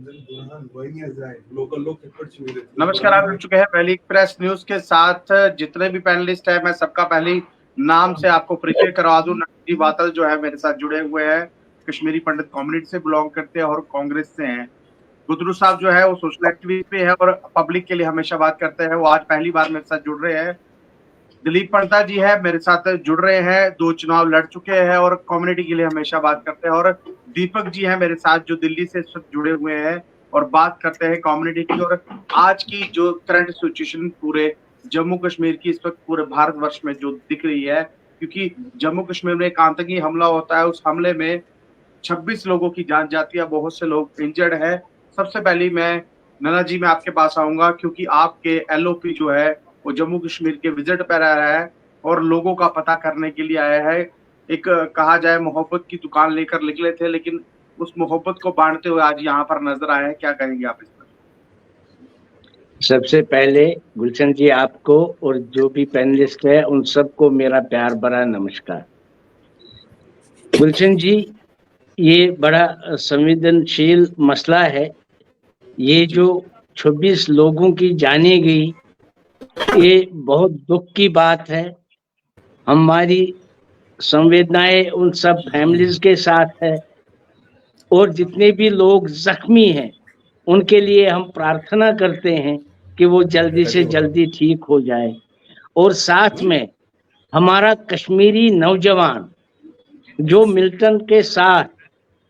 नमस्कार, आप जुड़ चुके हैं पहली प्रेस न्यूज के साथ। जितने भी पैनलिस्ट हैं, मैं सबका पहले नाम से आपको परिचय करवा दूं। नकदी बादल जो है मेरे साथ जुड़े हुए हैं, कश्मीरी पंडित कम्युनिटी से बिलोंग करते हैं और कांग्रेस से हैं। गुदरू साहब जो है वो सोशल एक्टिविस्ट पे है और पब्लिक के लिए हमेशा बात करते हैं, वो आज पहली बार मेरे साथ जुड़ रहे हैं। दिलीप पंडिता जी है मेरे साथ जुड़ रहे हैं, 2 चुनाव लड़ चुके हैं और कम्युनिटी के लिए हमेशा बात करते हैं। और दीपक जी है मेरे साथ जो दिल्ली से इस वक्त जुड़े हुए हैं और बात करते हैं कम्युनिटी की और आज की जो करंट सिचुएशन पूरे जम्मू कश्मीर की इस वक्त पूरे भारतवर्ष में जो दिख रही है, क्योंकि जम्मू कश्मीर में एक आतंकी हमला होता है, उस हमले में 26 लोगों की जान जाती है, बहुत से लोग इंजर्ड है। सबसे पहले मैं नन्ना जी मैं आपके पास आऊंगा, क्योंकि आपके एलओपी जो है वो जम्मू कश्मीर के विजिट पर आ रहा है और लोगों का पता करने के लिए आया है। एक कहा जाए मोहब्बत की दुकान लेकर निकले थे, लेकिन उस मोहब्बत को बांटते हुए आज यहाँ पर नजर आए हैं। क्या कहेंगे आप इस पर? सबसे पहले गुलशन जी आपको और जो भी पैनलिस्ट है उन सबको मेरा प्यार भरा नमस्कार। गुलशन जी, ये बड़ा संवेदनशील मसला है। ये जो 26 लोगों की जाने गई, ये बहुत दुख की बात है। हमारी संवेदनाएं उन सब फैमिलीज के साथ है और जितने भी लोग जख्मी हैं उनके लिए हम प्रार्थना करते हैं कि वो जल्दी से जल्दी ठीक हो जाए। और साथ में हमारा कश्मीरी नौजवान जो मिल्टन के साथ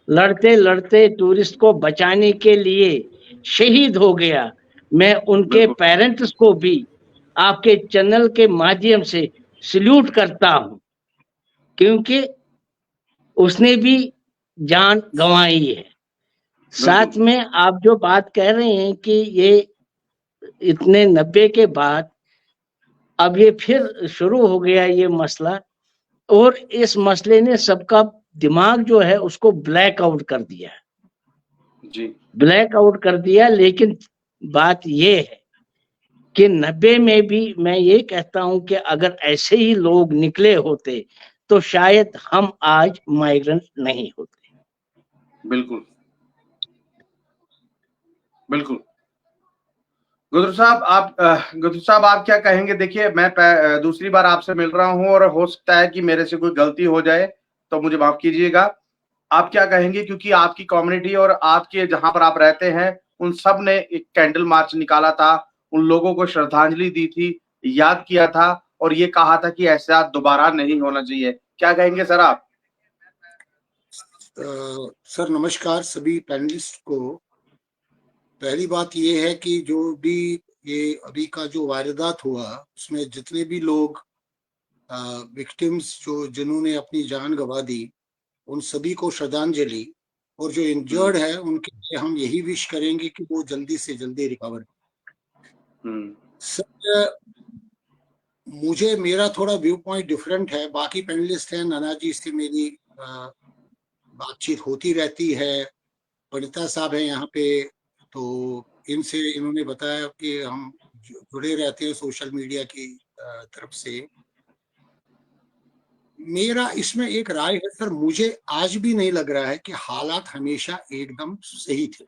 लड़ते लड़ते टूरिस्ट को बचाने के लिए शहीद हो गया, मैं उनके पेरेंट्स को भी आपके चैनल के माध्यम से सल्यूट करता हूं, क्योंकि उसने भी जान गंवाई है। साथ में आप जो बात कह रहे हैं कि ये इतने 90 के बाद अब ये फिर शुरू हो गया ये मसला, और इस मसले ने सबका दिमाग जो है उसको ब्लैक आउट कर दिया जी, ब्लैक आउट कर दिया। लेकिन बात ये है कि 90 में भी मैं ये कहता हूं कि अगर ऐसे ही लोग निकले होते तो शायद हम आज माइग्रेंट नहीं होते। बिल्कुल बिल्कुल। गुरु साहब आप क्या कहेंगे? देखिए, मैं दूसरी बार आपसे मिल रहा हूं और हो सकता है कि मेरे से कोई गलती हो जाए, तो मुझे माफ कीजिएगा। आप क्या कहेंगे, क्योंकि आपकी कम्युनिटी और आपके जहां पर आप रहते हैं उन सब ने एक कैंडल मार्च निकाला था, उन लोगों को श्रद्धांजलि दी थी, याद किया था और ये कहा था कि ऐसा दोबारा नहीं होना चाहिए। क्या कहेंगे सर आप? सर नमस्कार सभी पैनलिस्ट को। पहली बात ये है कि जो भी ये अभी का जो वारदात हुआ उसमें जितने भी लोग विक्टिम्स जो जिन्होंने अपनी जान गंवा दी, उन सभी को श्रद्धांजलि। और जो इंजर्ड है उनके लिए हम यही विश करेंगे कि वो जल्दी से जल्दी रिकवर। सर मुझे मेरा थोड़ा व्यू पॉइंट डिफरेंट है। बाकी पैनलिस्ट हैं, नाना जी से मेरी बातचीत होती रहती है, पंडिता साहब है यहाँ पे, तो इनसे इन्होंने बताया कि हम जुड़े रहते हैं सोशल मीडिया की तरफ से। मेरा इसमें एक राय है सर, मुझे आज भी नहीं लग रहा है कि हालात हमेशा एकदम सही थे।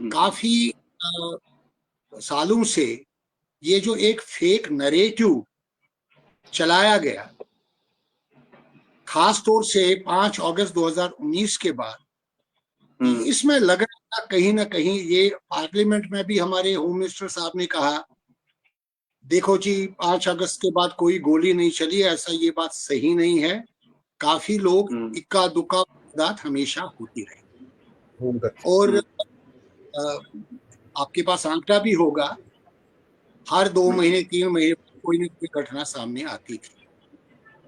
काफी सालों से ये जो एक फेक नरेटिव चलाया गया, खास तौर से 5 अगस्त 2019 के बाद, इसमें लग रहा था कहीं ना कहीं, ये पार्लियामेंट में भी हमारे होम मिनिस्टर साहब ने कहा, देखो जी 5 अगस्त के बाद कोई गोली नहीं चली, ऐसा ये बात सही नहीं है। काफी लोग इक्का दुक्का वारदात हमेशा होती रही। और आपके पास आंकड़ा भी होगा, हर 2 महीने 3 महीने कोई ना कोई घटना सामने आती थी।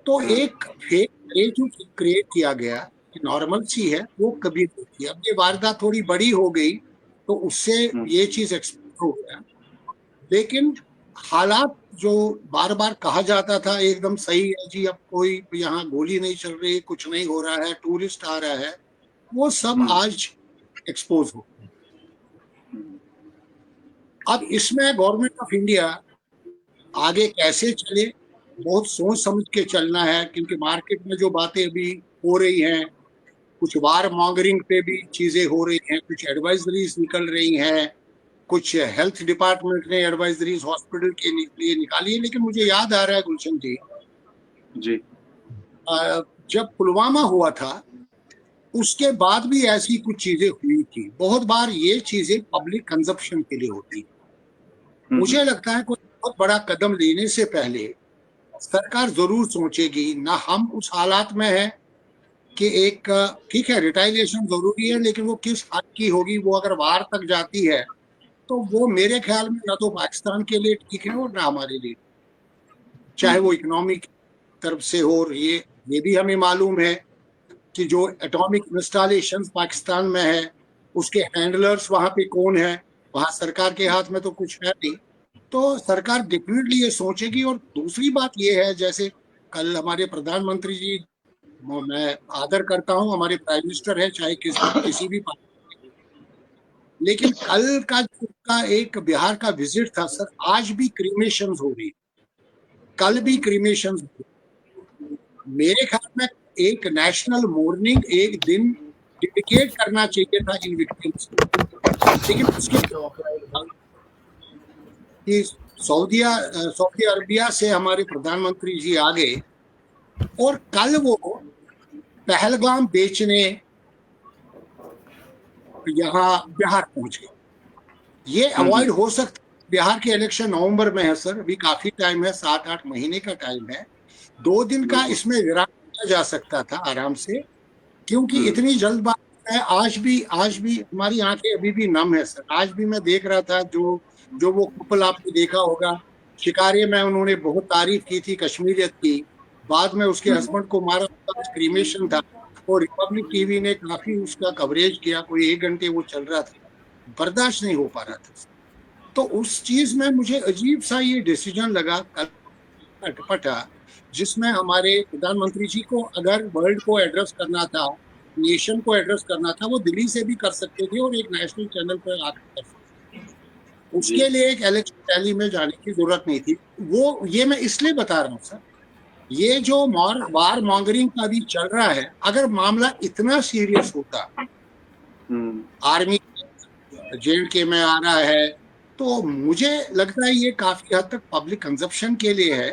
तो एक फेक नरेटिव क्रिएट किया गया कि नॉर्मल सी है, वो कभी नहीं थी। अब ये वारदात थोड़ी बड़ी हो गई तो उससे ये चीज एक्सपोज हो गया। लेकिन हालात जो बार बार कहा जाता था एकदम सही है जी, अब कोई यहाँ गोली नहीं चल रही, कुछ नहीं हो रहा है, टूरिस्ट आ रहा है, वो सब आज एक्सपोज हो। अब इसमें गवर्नमेंट ऑफ इंडिया आगे कैसे चले, बहुत सोच समझ के चलना है, क्योंकि मार्केट में जो बातें अभी हो रही हैं कुछ वार मॉन्गरिंग पे भी चीजें हो रही हैं, कुछ एडवाइजरीज निकल रही हैं, कुछ हेल्थ डिपार्टमेंट ने एडवाइजरीज हॉस्पिटल के लिए निकाली है। लेकिन मुझे याद आ रहा है गुलशन जी, जब पुलवामा हुआ था उसके बाद भी ऐसी कुछ चीजें हुई थी। बहुत बार ये चीजें पब्लिक कंजप्शन के लिए होती है। मुझे लगता है कोई बहुत बड़ा कदम लेने से पहले सरकार जरूर सोचेगी ना, हम उस हालात में है कि एक ठीक है रिटाइलेशन जरूरी है, लेकिन वो किस हद की होगी। वो अगर वार तक जाती है तो वो मेरे ख्याल में ना तो पाकिस्तान के लिए ठीक है और ना हमारे लिए, चाहे वो इकोनॉमिक तरफ से हो। ये भी हमें मालूम है कि जो एटॉमिक इंस्टॉलेशन पाकिस्तान में है उसके हैंडलर्स वहां पे कौन है, वहां सरकार के हाथ में तो कुछ है नहीं। तो सरकार डेफिनेटली ये सोचेगी। और दूसरी बात ये है, जैसे कल हमारे प्रधानमंत्री जी, मैं आदर करता हूं, हमारे प्राइम मिनिस्टर है चाहे किसी भी पार्टी, लेकिन कल का जो उनका एक बिहार का विजिट था सर, आज भी क्रीमेशन हो रही, कल भी क्रीमेशन हो रही। मेरे ख्याल में एक नेशनल मोर्निंग एक दिन डेडिकेट करना चाहिए था इन विक्टिम्स को, लेकिन उसके कि सऊदी अरबिया से हमारे प्रधानमंत्री जी आ गए और कल वो पहलगाम बेचने यहाँ बिहार पहुंच गए। ये अवॉइड हो सकता। बिहार के इलेक्शन नवंबर में है सर, अभी काफी टाइम है, 7-8 महीने का टाइम है। 2 दिन का इसमें विराम किया जा सकता था आराम से, क्योंकि इतनी जल्दबाजी है। आज भी हमारी आंखें अभी भी नम है सर। आज भी मैं देख रहा था जो वो कपल आपने देखा होगा शिकारे में, उन्होंने बहुत तारीफ की थी कश्मीरियत की। बाद में उसके हस्बैंड को मारा, क्रीमेशन था और रिपब्लिक टीवी ने काफी उसका कवरेज किया, कोई 1 घंटे वो चल रहा था, बर्दाश्त नहीं हो पा रहा था। तो उस चीज में मुझे अजीब सा ये डिसीजन लगा अटपटा, जिसमें हमारे प्रधानमंत्री जी को अगर वर्ल्ड को एड्रेस करना था, नेशन को एड्रेस करना था, वो दिल्ली से भी कर सकते थे और एक नेशनल चैनल पर आकर कर सकते थे। उसके लिए एक इलेक्शन रैली में जाने की जरूरत नहीं थी। वो ये मैं इसलिए बता रहा हूँ सर, ये जो वार मॉन्गरिंग का भी चल रहा है, अगर मामला इतना सीरियस होता, आर्मी JNK में आ रहा है, तो मुझे लगता है ये काफी हद तक पब्लिक कंजप्शन के लिए है।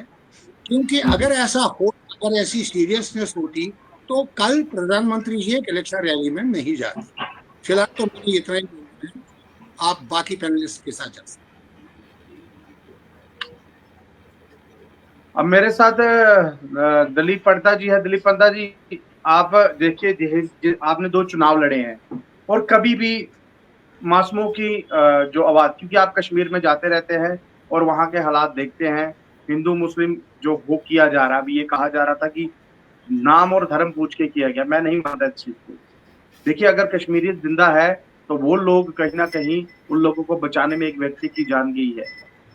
क्योंकि अगर ऐसा हो, अगर ऐसी सीरियसनेस होती तो कल प्रधानमंत्री जी एक इलेक्शन रैली में नहीं जाते। फिलहाल तो मुझे इतना ही बोलना है, आप बाकी पैनलिस्ट के साथ जा सकते। अब मेरे साथ दिलीप पंडा जी है। दिलीप पंडा जी, आप देखिए, आपने 2 चुनाव लड़े हैं और कभी भी मासूमों की जो आवाज, क्योंकि आप कश्मीर में जाते रहते हैं और वहां के हालात देखते हैं, हिंदू मुस्लिम जो वो किया जा रहा, अभी ये कहा जा रहा था कि नाम और धर्म पूछ के किया गया, मैं नहीं मानता इस चीज को। देखिए, अगर कश्मीरियत जिंदा है तो वो लोग कहीं ना कहीं उन लोगों को बचाने में एक व्यक्ति की जान गई है।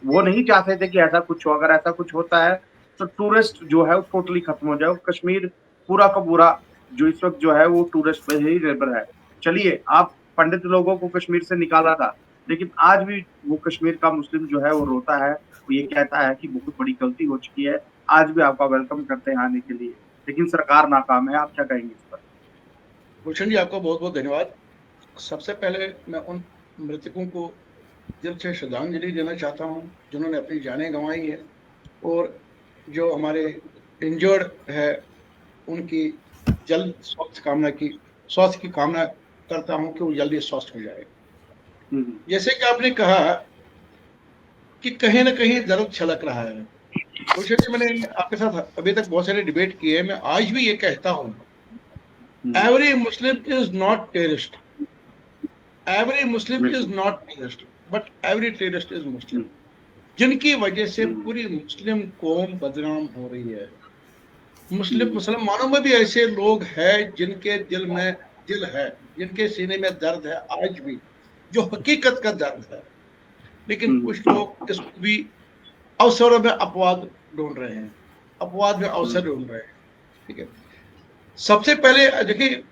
वो नहीं चाहते थे कि ऐसा कुछ हो। अगर ऐसा कुछ होता है तो टूरिस्ट जो है वो टोटली खत्म हो जाए। कश्मीर पूरा का पूरा जो इस वक्त जो है वो टूरिस्ट पे ही निर्भर है। चलिए, आप पंडित लोगों को कश्मीर से निकाला था, लेकिन आज भी वो कश्मीर का मुस्लिम जो है वो रोता है, वो ये कहता है कि बहुत बड़ी गलती हो चुकी है। आज भी आपका वेलकम करते हैं आने के लिए, लेकिन सरकार नाकाम है। आप क्या कहेंगे इस पर? भूषण जी, आपका बहुत बहुत धन्यवाद। सबसे पहले मैं उन मृतकों को दिल से श्रद्धांजलि देना चाहता हूं जिन्होंने अपनी जानें गंवाई है, और जो हमारे इंजर्ड है उनकी जल्द स्वास्थ्य की कामना करता हूं कि वो जल्दी स्वस्थ हो जाए। जैसे कि आपने कहा कि कहीं ना कहीं दर्द छलक रहा है, भूषण जी, मैंने आपके साथ अभी तक बहुत सारे डिबेट किए हैं। मैं आज भी ये कहता हूं, every Muslim is not terrorist. Every Muslim is not terrorist, but every terrorist is Muslim. जिनकी वजह से पूरी मुस्लिम कौम बदनाम हो रही है। मुसलमानों में भी ऐसे लोग हैं जिनके दिल में दिल है, जिनके सीने में दर्द है आज भी, जो हकीकत का दर्द है। लेकिन कुछ लोग इसको भी अवसरों में अपवाद ढूंढ रहे हैं, अपवाद में अवसर ढूंढ रहे हैं। ठीक है, सबसे पहले देखिए,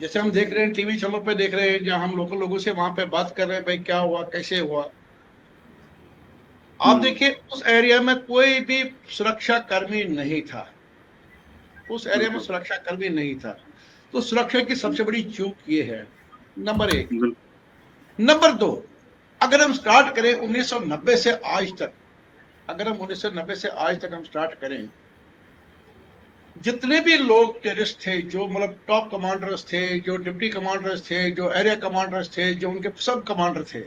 जैसे हम देख रहे हैं टीवी चैनलों पे देख रहे हैं, जहां हम लोकल लोगों से वहां पे बात कर रहे हैं, भाई क्या हुआ, कैसे हुआ। आप देखिए, उस एरिया में कोई भी सुरक्षा कर्मी नहीं था, उस एरिया में सुरक्षा कर्मी नहीं था। तो सुरक्षा की सबसे बड़ी चूक ये है, नंबर 1। नंबर 2, अगर हम स्टार्ट करें 1990 से आज तक, अगर हम 1990 से आज तक हम स्टार्ट करें, जितने भी लोग टेररिस्ट थे, जो मतलब टॉप कमांडर्स थे, जो डिप्टी कमांडर्स थे, जो एरिया कमांडर्स थे, जो उनके सब कमांडर थे,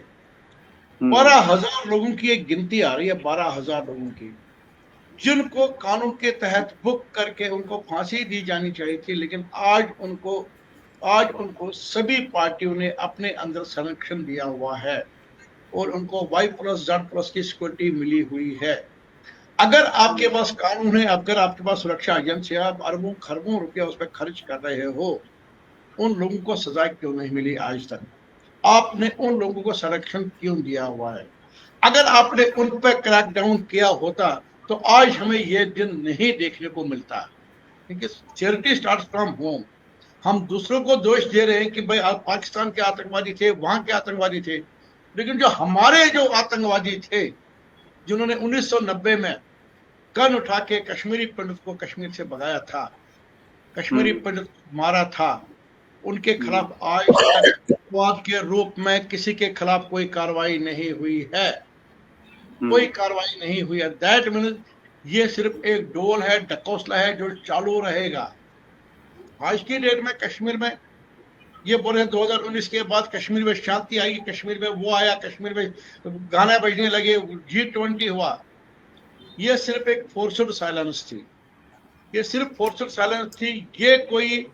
12,000 लोगों की एक गिनती आ रही है, 12,000 लोगों की, जिनको कानून के तहत बुक करके उनको फांसी दी जानी चाहिए थी, लेकिन आज उनको सभी पार्टियों ने अपने अंदर संरक्षण दिया हुआ है और उनको Y+Z+ की सिक्योरिटी मिली हुई है। अगर आपके पास कानून है, अगर आपके पास सुरक्षा एजेंसी है, आप अरबों खरबों रुपया उस पर खर्च कर रहे हो, उन लोगों को सजा क्यों नहीं मिली आज तक? आपने उन लोगों को संरक्षण क्यों दिया हुआ है? अगर आपने उन पर क्रैकडाउन किया होता तो आज हमें यह दिन नहीं देखने को मिलता, क्योंकि चैरिटी स्टार्ट्स फ्रॉम होम। हम दूसरों को दोष दे रहे हैं कि भाई आप पाकिस्तान के आतंकवादी थे, वहां के आतंकवादी थे, लेकिन जो हमारे जो आतंकवादी थे, जिन्होंने 1990 में गन उठा के कश्मीरी पंडित को कश्मीर से भगाया था, कश्मीरी पंडित मारा था, उनके खिलाफ आज तक अपवाद के रूप में किसी के खिलाफ कोई कार्रवाई नहीं हुई है, कोई कार्रवाई नहीं हुई है। दैट मीन्स ये सिर्फ एक डोल है, ढकोसला है जो चालू रहेगा। आज की डेट में कश्मीर में ये बोल रहे हैं 2019 के बाद कश्मीर में शांति आएगी, कश्मीर में वो आया, कश्मीर में गाना बजने लगे, G20 हुआ। ये सिर्फ एक फोर्स्ड साइलेंस थी, ये सिर्फ फोर्स्ड साइलेंस थी। ये कोई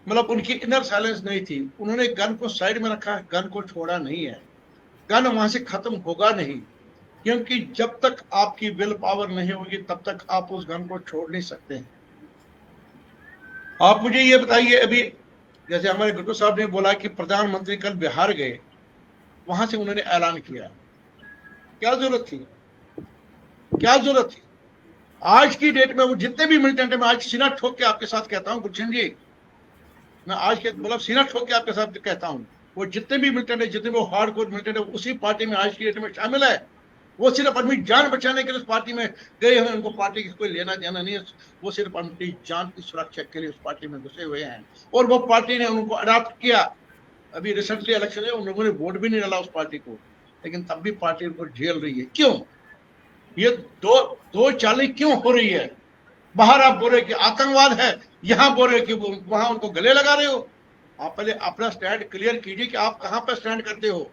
मतलब उनकी इनर साइलेंस नहीं थी। उन्होंने गन को साइड में रखा, गन को छोड़ा नहीं है, गन वहां से खत्म होगा नहीं, क्योंकि जब तक आपकी विल पावर नहीं होगी तब तक आप उस गन को छोड़ नहीं सकते हैं। आप मुझे ये बताइए, अभी जैसे हमारे गुड्डू साहब ने बोला कि प्रधानमंत्री कल बिहार गए, वहां से उन्होंने ऐलान किया, क्या जरूरत थी, क्या जरूरत थी? आज की डेट में वो जितने भी मिलिटेंट है, मैं आज सीना ठोक के आपके साथ कहता हूं गुलशन जी, मैं आज के मतलब सीना ठोक के आपके साथ कहता हूं, वो जितने भी मिलिटेंट है, जितने वो हार्डकोर मिलिटेंट है, उसी पार्टी में आज की डेट में शामिल है। वो सिर्फ अपनी जान बचाने के लिए उस पार्टी में गए हैं, उनको पार्टी की कोई लेना देना नहीं है, वो सिर्फ अपनी जान की सुरक्षा के लिए उस पार्टी में घुसे हुए हैं, और वो पार्टी ने उनको अडॉप्ट किया। अभी रिसेंटली इलेक्शन है, उन लोगों ने वोट भी नहीं डाला उस पार्टी को, लेकिन तब भी पार्टी उनको झेल रही है। क्यों? ये दो चालें क्यों हो रही है? बाहर आप बोल रहे कि आतंकवाद है, यहाँ बोल रहे कि वहां उनको गले लगा रहे हो। आप पहले अपना स्टैंड क्लियर कीजिए कि आप कहां पर स्टैंड करते हो।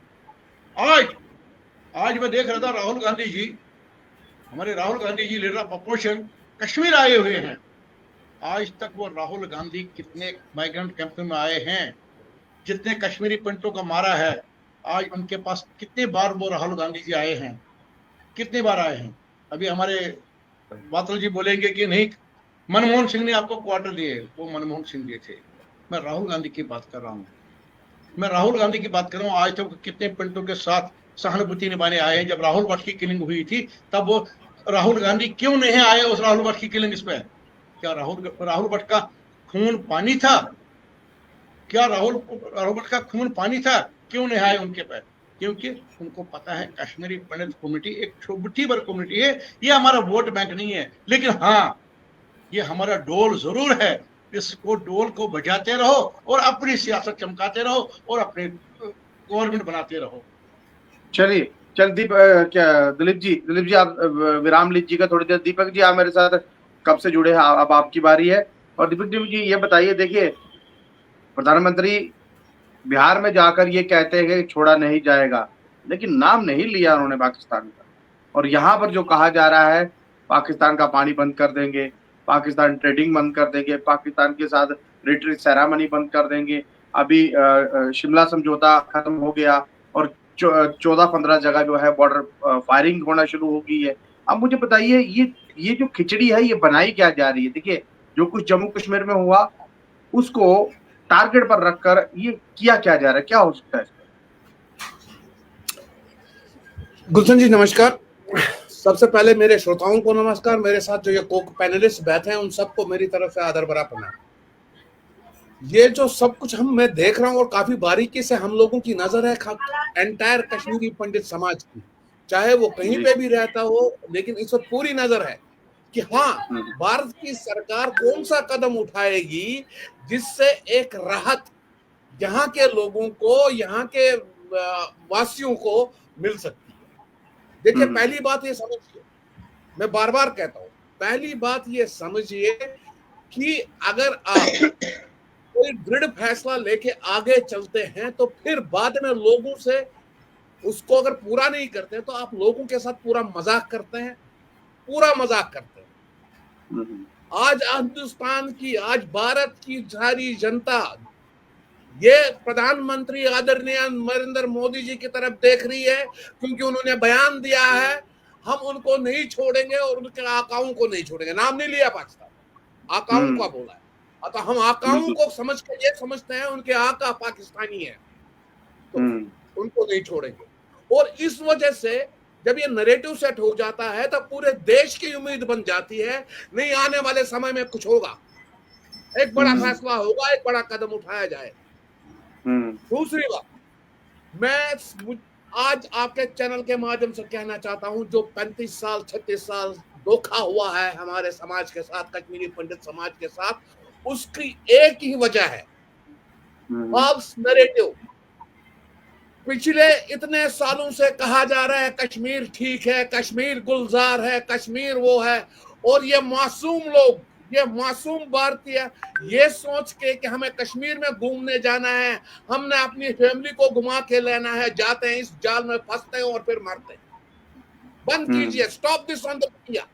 आज मैं देख रहा था, राहुल गांधी जी, हमारे राहुल गांधी जी लीडर ऑफ अपोजिशन कश्मीर आए हुए हैं। आज तक वो राहुल गांधी कितने माइग्रेंट कैंप में आए हैं, जितने कश्मीरी पंडितों का मारा है, आज उनके पास कितने बार वो राहुल गांधी जी आए हैं, कितनी बार आए हैं? अभी हमारे बादल जी बोलेंगे कि नहीं मनमोहन सिंह ने आपको क्वार्टर दिए, वो मनमोहन सिंह दिए थे। मैं राहुल गांधी की बात कर रहा हूँ, मैं राहुल गांधी की बात कर रहा हूँ। आज तक कितने पंडितों के साथ सहानुभूति निभाने आए हैं। जब राहुल भट्ट की किलिंग हुई थी तब वो राहुल गांधी क्यों नहीं आए उस राहुल भट्ट की किलिंग पे? क्या राहुल भट्ट का खून पानी था? क्या राहुल भट्ट का खून पानी था? क्यों नहीं आए उनके पे? क्योंकि उनको पता है कश्मीरी पंडित कम्युनिटी एक छोटी भर कम्युनिटी है, ये हमारा वोट बैंक नहीं है, लेकिन हाँ ये हमारा डोल जरूर है। इसको डोल को बजाते रहो और अपनी सियासत चमकाते रहो और अपने गवर्नमेंट बनाते रहो। चलिए दिलीप जी आप विराम लीजिएगा थोड़ी देर। दीपक जी आप मेरे साथ कब से जुड़े हैं, अब आपकी बारी है। और दीपक जी ये बताइए, देखिए प्रधानमंत्री बिहार में जाकर ये कहते हैं कि छोड़ा नहीं जाएगा, लेकिन नाम नहीं लिया उन्होंने पाकिस्तान का, और यहाँ पर जो कहा जा रहा है पाकिस्तान का पानी बंद कर देंगे, पाकिस्तान ट्रेडिंग बंद कर देंगे, पाकिस्तान के साथ रिट्रीट सेरेमनी बंद कर देंगे। अभी शिमला समझौता खत्म हो गया और 14-15 जगह जो है बॉर्डर फायरिंग होना शुरू हो गई है। अब मुझे बताइए ये जो खिचड़ी है ये बनाई क्या जा रही है? देखिए जो कुछ जम्मू कश्मीर में हुआ उसको टारगेट पर रखकर ये किया क्या जा रहा है, क्या हो सकता है? गुलशन जी नमस्कार। सबसे पहले मेरे श्रोताओं को नमस्कार, मेरे साथ जो ये पैनलिस्ट बैठे हैं उन सबको मेरी तरफ से आदर भरा प्रणाम। ये जो सब कुछ मैं देख रहा हूँ और काफी बारीकी से हम लोगों की नजर है एंटायर कश्मीरी पंडित समाज की, चाहे वो कहीं पे भी रहता हो, लेकिन इस वक्त पूरी नजर है कि हाँ, भारत की सरकार कौन सा कदम उठाएगी जिससे एक राहत यहाँ के लोगों को, यहाँ के वासियों को मिल सकती है। देखिए, पहली बात ये समझिए, मैं बार बार कहता हूं, पहली बात ये समझिए कि अगर आप कोई दृढ़ फैसला लेके आगे चलते हैं तो फिर बाद में लोगों से उसको अगर पूरा नहीं करते तो आप लोगों के साथ पूरा मजाक करते हैं, पूरा मजाक करते हैं। आज हिंदुस्तान की, आज भारत की सारी जनता ये प्रधानमंत्री आदरणीय नरेंद्र मोदी जी की तरफ देख रही है, क्योंकि उन्होंने बयान दिया है हम उनको नहीं छोड़ेंगे और उनके आकाओं को नहीं छोड़ेंगे। नाम नहीं लिया पाकिस्तान, आकाओं का बोला है। अतः हम आकाओं को समझ के ये समझते हैं उनके आका पाकिस्तानी है, तो उनको नहीं छोड़ेंगे। और इस वजह से जब ये नैरेटिव सेट हो जाता है तब पूरे देश की उम्मीद बन जाती है, नहीं आने वाले समय में कुछ होगा, एक बड़ा फैसला होगा, एक बड़ा कदम उठाया जाए। दूसरी बात, मैं आज आपके चैनल के माध्यम से कहना चाहता हूं, जो 35 साल 36 साल धोखा हुआ है हमारे समाज के साथ, कश्मीरी पंडित समाज के साथ, उसकी एक ही वजह है, फॉल्स नैरेटिव। पिछले इतने सालों से कहा जा रहा है कश्मीर ठीक है, कश्मीर गुलजार है, कश्मीर वो है, और ये मासूम लोग, ये मासूम भारतीय ये सोच के कि हमें कश्मीर में घूमने जाना है, हमने अपनी फैमिली को घुमा के लेना है, जाते हैं, इस जाल में फंसते हैं और फिर मरते हैं। बंद कीजिए, stop this on the media,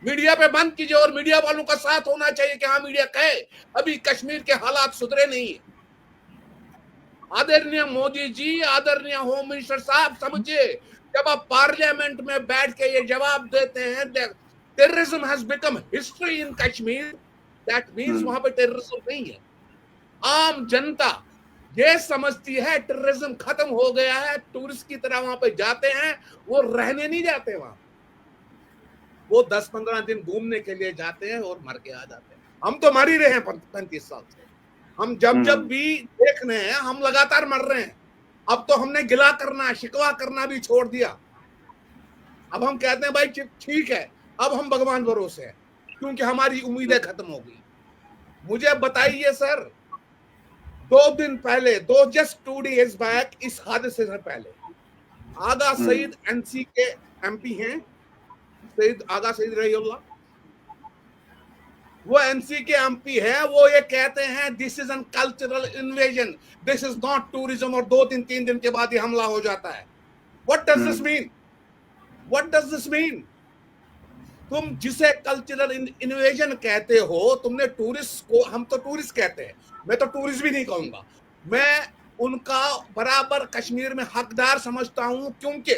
media पे बंद कीजिए। और मीडिया वालों का साथ होना चाहिए कि हाँ, मीडिया कहे अभी कश्मीर के हालात सुधरे नहीं है। आदरणीय मोदी जी, आदरणीय होम मिनिस्टर साहब, समझिए, जब आप पार्लियामेंट में बैठ के ये जवाब देते हैं terrorism has become history in Kashmir, that means वहां पे टेररिज्म नहीं है। आम जनता ये समझती है टेररिज्म खत्म हो गया है, टूरिस्ट की तरह वहां पे जाते हैं, वो रहने नहीं जाते वहां, वो 10-15 दिन घूमने के लिए जाते हैं और मर के आ जाते हैं। हम तो मर ही रहे हैं 35 साल से, हम जब भी देख रहे हैं हम लगातार मर रहे हैं। अब तो हमने गिला करना, शिकवा करना भी छोड़ दिया। अब हम कहते हैं भाई ठीक है, अब हम भगवान भरोसे हैं, क्योंकि हमारी उम्मीदें खत्म हो गई। मुझे बताइए सर, 2 दिन पहले, जस्ट 2 days बैक, इस हादसे से पहले आगा सईद एनसी के एमपी हैं, सईद आगा सईद रहीउल्लाह, वो एनसी के एमपी है, वो ये कहते हैं this is an cultural invasion, this is not tourism, और 2-3 दिन के बाद ये हमला हो जाता है। What does this mean? What does this mean? तुम जिसे कल्चरल इन्वेजन कहते हो, तुमने टूरिस्ट को, हम तो टूरिस्ट कहते हैं, मैं तो टूरिस्ट भी नहीं कहूंगा, मैं उनका बराबर कश्मीर में हकदार समझता हूं, क्योंकि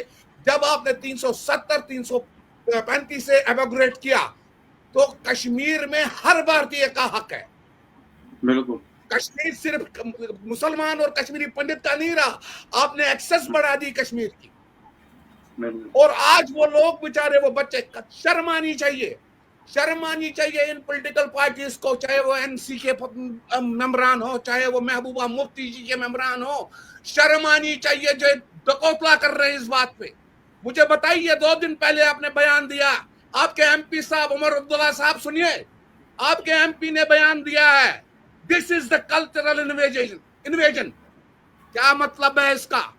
जब आपने 370-335 से एवोग्रेट किया तो कश्मीर में हर भारतीय का हक है। बिल्कुल, कश्मीर सिर्फ मुसलमान और कश्मीरी पंडित का नहीं रहा, आपने एक्सेस बढ़ा दी कश्मीर की। और आज वो लोग बेचारे, वो बच्चे, शर्म आनी चाहिए, शर्म आनी चाहिए इन पॉलिटिकल पार्टीज को, चाहे वो एनसी के मेंबरान हो, चाहे वो महबूबा मुफ्ती जी के मेंबरान हो, शर्म आनी चाहिए जो दकोतला कर रहे हैं इस बात पे। मुझे बताइए, 2 दिन पहले आपने बयान दिया, आपके एमपी साहब उमर अब्दुल्ला साहब, सुनिए, आपके एमपी ने बयान दिया है this is the cultural invasion. क्या मतलब है इसका?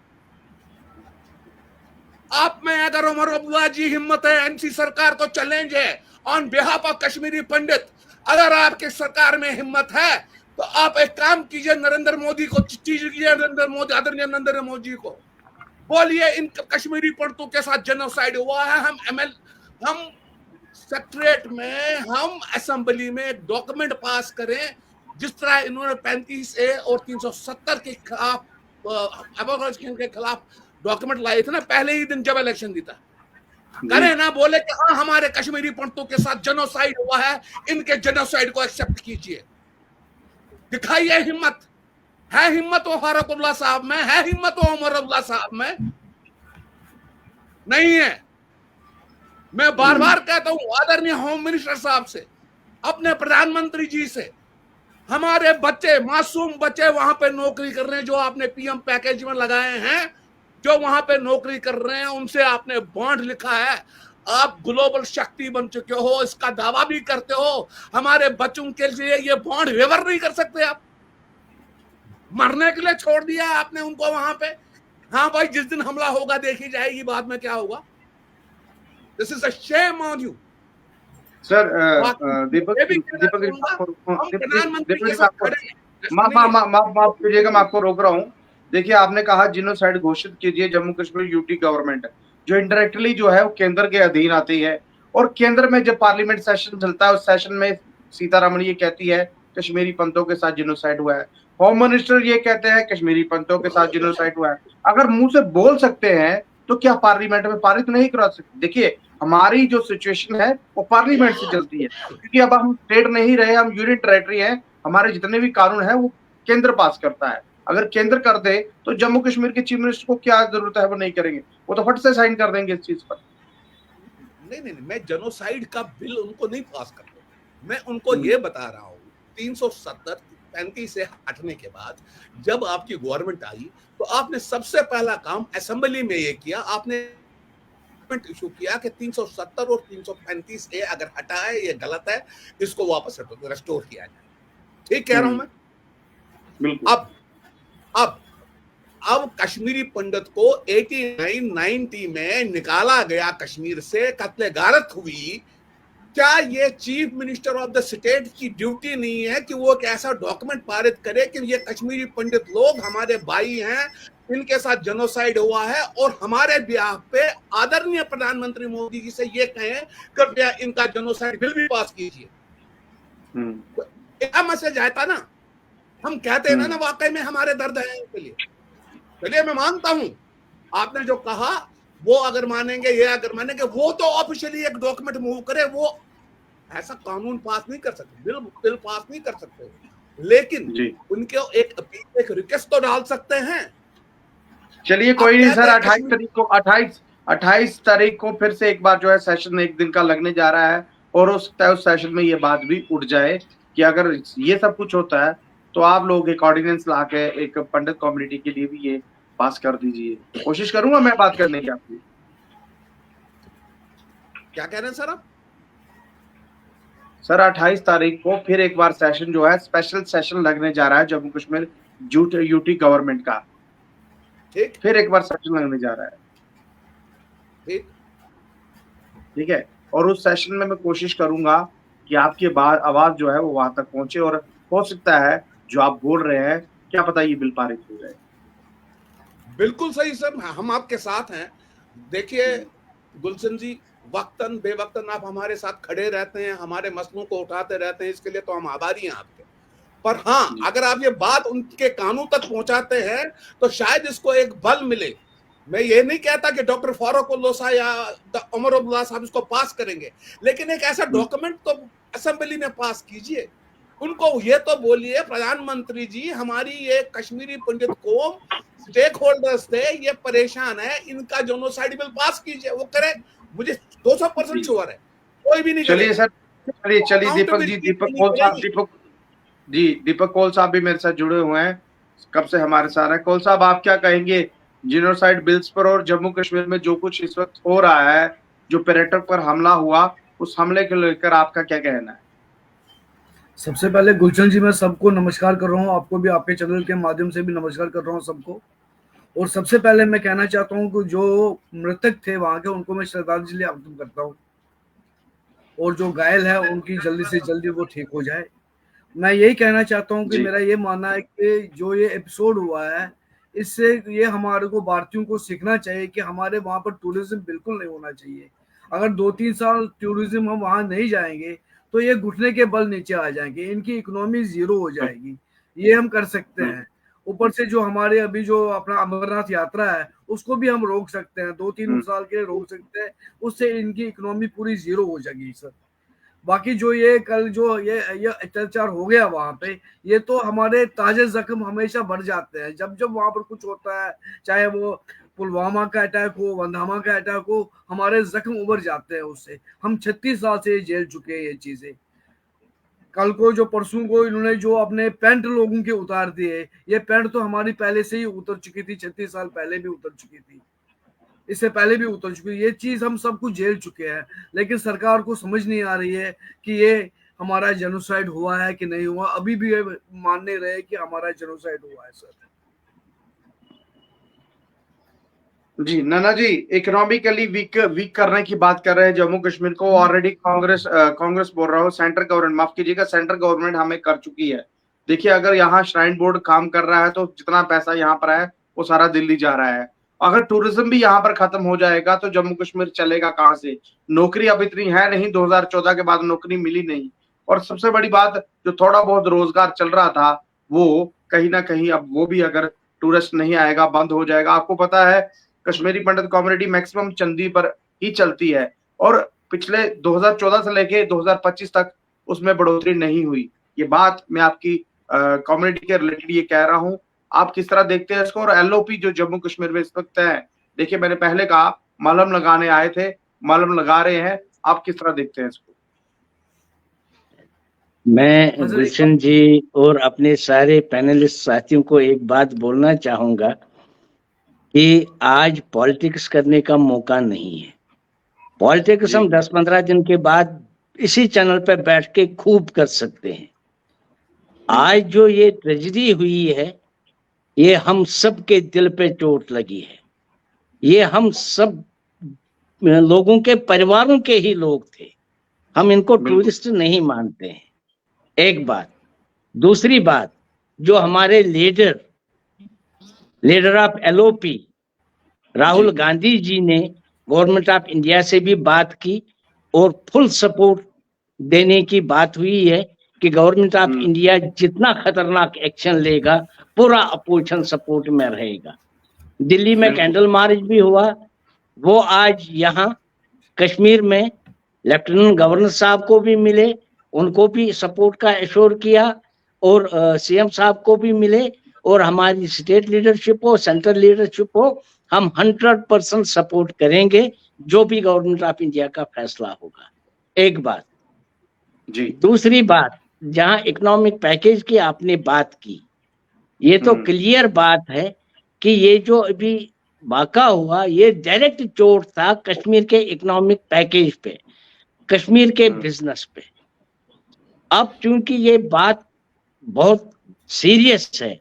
आप में अगर उमर अब्दुल्ला जी हिम्मत है, एनसी सरकार को चैलेंज है ऑन बिहाफ ऑफ कश्मीरी पंडित, अगर आपके सरकार में हिम्मत है तो आप एक काम कीजिए, नरेंद्र मोदी को कीजिए, नरेंद्र मोदी, आदरणीय नरेंद्र मोदी को बोलिए इन कश्मीरी पंडितों के साथ जेनोसाइड हुआ है। हम सेक्रेटरीट में, हम असेंबली में एक डॉक्यूमेंट पास करें, जिस तरह इन्होंने 35A और 370 के खिलाफ, एबॉर्शन के खिलाफ डॉक्यूमेंट लाए थे ना पहले ही दिन जब इलेक्शन जीता, करे ना, बोले कि हाँ हमारे कश्मीरी पंडितों के साथ जेनोसाइड हुआ है, इनके जेनोसाइड को एक्सेप्ट कीजिए। दिखाइए हिम्मत, है हिम्मत वो फारूक अब्दुल्ला साहब में, है हिम्मत वो उमर अब्दुल्ला साहब में? नहीं है। मैं बार बार कहता हूं आदरणीय होम मिनिस्टर साहब से, अपने प्रधानमंत्री जी से, हमारे बच्चे, मासूम बच्चे वहां पे नौकरी कर रहे हैं, जो आपने पीएम पैकेज में लगाए हैं, जो वहां पे नौकरी कर रहे हैं, उनसे आपने बॉन्ड लिखा है। आप ग्लोबल शक्ति बन चुके हो, इसका दावा भी करते हो। हमारे बच्चों के लिए ये बॉन्ड वेवर नहीं कर सकते आप? मरने के लिए छोड़ दिया आपने उनको वहां पे। हाँ भाई, जिस दिन हमला होगा देखी जाएगी बाद में क्या होगा। This is a shame on you sir ये भी कहना दीपक जी, चाहूंगा, हम दीपक प्रधानमंत्री जी के साथ खड़े हैं। माफ कीजिएगा, मैं आपको रोक रहा हूँ। देखिए, आपने कहा जिनोसाइड घोषित कीजिए जम्मू कश्मीर यूटी गवर्नमेंट, जो इंडायरेक्टली जो है वो केंद्र के अधीन आती है, और केंद्र में जब पार्लियामेंट सेशन चलता है उस सेशन में सीतारमण ये कहती है कश्मीरी पंथों के साथ जिनोसाइड हुआ है, होम मिनिस्टर ये कहते हैं कश्मीरी पंथों के साथ जिनोसाइड हुआ है। अगर मुंह से बोल सकते हैं तो क्या पार्लियामेंट में पारित नहीं करा सकते? देखिए, हमारी जो सिचुएशन है वो पार्लियामेंट से चलती है, क्योंकि अब हम स्टेट नहीं रहे, हम यूनियन टेरिटरी हैं। हमारे जितने भी कानून है वो केंद्र पास करता है। अगर केंद्र कर दे तो जम्मू कश्मीर के चीफ मिनिस्टर को क्या जरूरत है, वो नहीं करेंगे, वो तो फट से साइन कर देंगे इस चीज पर। नहीं, मैं जेनोसाइड का बिल उनको नहीं पास कर रहा, मैं उनको ये बता रहा हूँ 370-35 से हटने के बाद जब आपकी गवर्नमेंट आई तो आपने सबसे पहला काम असेंबली में ये किया, आपने इशू किया कि 370 और 335 ए अगर हटा है ये गलत है, इसको वापस रेस्टोर किया जाए। ठीक कह रहा हूं मैं? बिल्कुल। अब कश्मीरी पंडित को 89-90 में निकाला गया कश्मीर से, कत्ले गारत हुई। क्या ये chief minister of the state की ड्यूटी नहीं है कि वो एक ऐसा डॉक्यूमेंट पारित करे कि ये कश्मीरी पंडित लोग हमारे भाई हैं, इनके साथ जेनोसाइड हुआ है, और हमारे ब्याह पे आदरणीय प्रधानमंत्री मोदी जी से ये कहें कृपया इनका जेनोसाइड बिल भी पास कीजिए। क्या मैसेज आता ना? हम कहते हैं ना वाकई में हमारे दर्द है इनके लिए। चलिए, मैं मानता हूं आपने जो कहा वो अगर मानेंगे, ये अगर मानेंगे, वो तो ऑफिशियली एक डॉक्यूमेंट मूव करे, वो ऐसा कानून पास नहीं कर सकते, बिल पास नहीं कर सकते, लेकिन उनके एक रिक्वेस्ट तो डाल सकते हैं। चलिए, कोई नहीं सर, 28 तारीख को फिर से एक बार जो है सेशन एक दिन का लगने जा रहा है, और उस सेशन में ये बात भी उठ जाए कि अगर ये सब कुछ होता है तो आप लोग एक ऑर्डिनेंस ला के एक पंडित कम्युनिटी के लिए भी ये पास कर दीजिए। कोशिश करूंगा मैं बात करने की आपकी। क्या कह रहे हैं सर आप? सर 28 तारीख को फिर एक बार सेशन जो है स्पेशल सेशन लगने जा रहा है जम्मू कश्मीर यूटी गवर्नमेंट का। ठीक, फिर एक बार सेशन लगने जा रहा है। ठीक है, और उस सेशन में मैं कोशिश करूंगा कि आपकी आवाज जो है वो वहां तक पहुंचे, और हो सकता है जो आप बोल रहे हैं क्या पता ये बिल पारित हो जाए। बिल्कुल सही सर, हम आपके साथ हैं। देखिए गुलशन जी, वक्तन बेवक्तन आप हमारे साथ खड़े रहते हैं, हमारे मसलों को उठाते रहते हैं, इसके लिए तो हम आभारी हैं आपके। पर हाँ, अगर आप ये बात उनके कानों तक पहुंचाते हैं तो शायद इसको एक बल मिले। मैं ये नहीं कहता कि डॉक्टर फारूक लोसा या उमर अब्दुल्ला साहब इसको पास करेंगे, लेकिन एक ऐसा डॉक्यूमेंट तो असेंबली में पास कीजिए। उनको ये तो बोलिए प्रधानमंत्री जी, हमारी ये कश्मीरी पंडित कौम स्टेक होल्डर्स थे, ये परेशान है, इनका जेनोसाइड बिल पास कीजिए। वो करे, मुझे 200% श्योर है, कोई भी नहीं। चलिए सर, चलिए दीपक जी, दीपक कोल साहब भी मेरे साथ जुड़े हुए हैं, कब से हमारे साथ है। कोल साहब, आप क्या कहेंगे जेनोसाइड बिल्स पर और जम्मू कश्मीर में जो कुछ इस वक्त हो रहा है, जो पर्यटक पर हमला हुआ, उस हमले को लेकर आपका क्या कहना है? सबसे पहले गुलशन जी, मैं सबको नमस्कार कर रहा हूँ, आपको भी आपके चैनल के माध्यम से भी नमस्कार कर रहा हूँ सबको। और सबसे पहले मैं कहना चाहता हूँ कि जो मृतक थे वहां के, उनको मैं श्रद्धांजलि अर्पित करता हूँ, और जो घायल है उनकी जल्दी से जल्दी वो ठीक हो जाए। मैं यही कहना चाहता हूँ कि मेरा ये मानना है कि जो ये एपिसोड हुआ है, इससे ये हमारे को भारतीयों को सीखना चाहिए कि हमारे वहां पर टूरिज्म बिल्कुल नहीं होना चाहिए। अगर 2-3 साल टूरिज्म हम वहां नहीं जाएंगे तो ये घुटने के बल नीचे आ जाएंगे, इनकी इकोनॉमी जीरो हो जाएगी। ये हम कर सकते हैं। ऊपर से जो हमारे अभी जो अपना अमरनाथ यात्रा है उसको भी हम रोक सकते हैं, 2-3 साल के रोक सकते हैं, उससे इनकी इकोनॉमी पूरी जीरो हो जाएगी सर। बाकी जो ये कल जो ये अत्याचार हो गया वहां पे, ये तो हमारे ताजे जख्म हमेशा बढ़ जाते हैं जब जब वहां पर कुछ होता है, चाहे वो पुलवामा का अटैक हो, वंधामा का अटैक हो, हमारे जख्म उभर जाते हैं उससे। हम 36 साल से जेल चुके हैं ये चीजें। कल को जो परसों को इन्होंने जो अपने पैंट लोगों के उतार दिए, ये पैंट तो हमारी पहले से ही उतर चुकी थी, 36 साल पहले भी उतर चुकी थी। इससे पहले भी उतर चुकी है। ये चीज हम सब कुछ झेल चुके हैं, लेकिन सरकार को समझ नहीं आ रही है कि ये हमारा जेनोसाइड हुआ है कि नहीं हुआ। अभी भी ये मान नहीं रहे कि हमारा जेनोसाइड हुआ है सर। जी नाना जी, इकोनॉमिकली वीक करने की बात कर रहे हैं जम्मू कश्मीर को। ऑलरेडी कांग्रेस बोल रहा हूँ, सेंट्रल गवर्नमेंट, माफ कीजिएगा, सेंट्रल गवर्नमेंट हमें कर चुकी है। देखिए, अगर यहाँ श्राइन बोर्ड काम कर रहा है तो जितना पैसा यहाँ पर है वो सारा दिल्ली जा रहा है। अगर टूरिज्म भी यहाँ पर खत्म हो जाएगा तो जम्मू कश्मीर चलेगा कहाँ से? नौकरी अब इतनी है नहीं, 2014 के बाद नौकरी मिली नहीं। और सबसे बड़ी बात, जो थोड़ा बहुत रोजगार चल रहा था वो कहीं ना कहीं अब वो भी अगर टूरिस्ट नहीं आएगा बंद हो जाएगा। आपको पता है कश्मीरी पंडित कम्युनिटी मैक्सिमम चंदी पर ही चलती है और पिछले 2014 से लेके 2025 तक उसमें बढ़ोतरी नहीं हुई। ये बात मैं आपकी कम्युनिटी के रिलेटेड ये कह रहा हूँ। आप किस तरह देखते हैं इसको? और एलओपी जो जम्मू कश्मीर में इस वक्त है, देखिए मैंने पहले कहा मलहम लगाने आए थे, मलहम लगा रहे हैं, आप किस तरह देखते हैं इसको? मैं गुलशन जी और अपने सारे पैनलिस्ट साथियों को एक बात बोलना चाहूंगा कि आज पॉलिटिक्स करने का मौका नहीं है। पॉलिटिक्स हम 10-15 दिन के बाद इसी चैनल पर बैठ के खूब कर सकते हैं। आज जो ये ट्रेजेडी हुई है, ये हम सब के दिल पे चोट लगी है। ये हम सब लोगों के परिवारों के ही लोग थे, हम इनको टूरिस्ट नहीं मानते हैं, एक बात। दूसरी बात, जो हमारे leader of LOP Rahul Gandhi ji ने गवर्नमेंट ऑफ इंडिया से भी बात की और फुल सपोर्ट देने की बात हुई है कि गवर्नमेंट ऑफ इंडिया जितना खतरनाक एक्शन लेगा पूरा अपोजिशन सपोर्ट में रहेगा। दिल्ली में कैंडल मार्च भी हुआ, वो आज यहाँ कश्मीर में लेफ्टिनेंट गवर्नर साहब को भी मिले, उनको भी सपोर्ट का एश्योर किया और सीएम साहब को भी मिले और हमारी स्टेट लीडरशिप हो, सेंट्रल लीडरशिप हो, हम 100% सपोर्ट करेंगे जो भी गवर्नमेंट ऑफ इंडिया का फैसला होगा। एक बात जी। दूसरी बात, जहां इकोनॉमिक पैकेज की आपने बात की, ये तो क्लियर बात है कि ये जो अभी वाक़ा हुआ ये डायरेक्ट चोट था कश्मीर के इकोनॉमिक पैकेज पे, कश्मीर के बिजनेस पे। अब चूंकि ये बात बहुत सीरियस है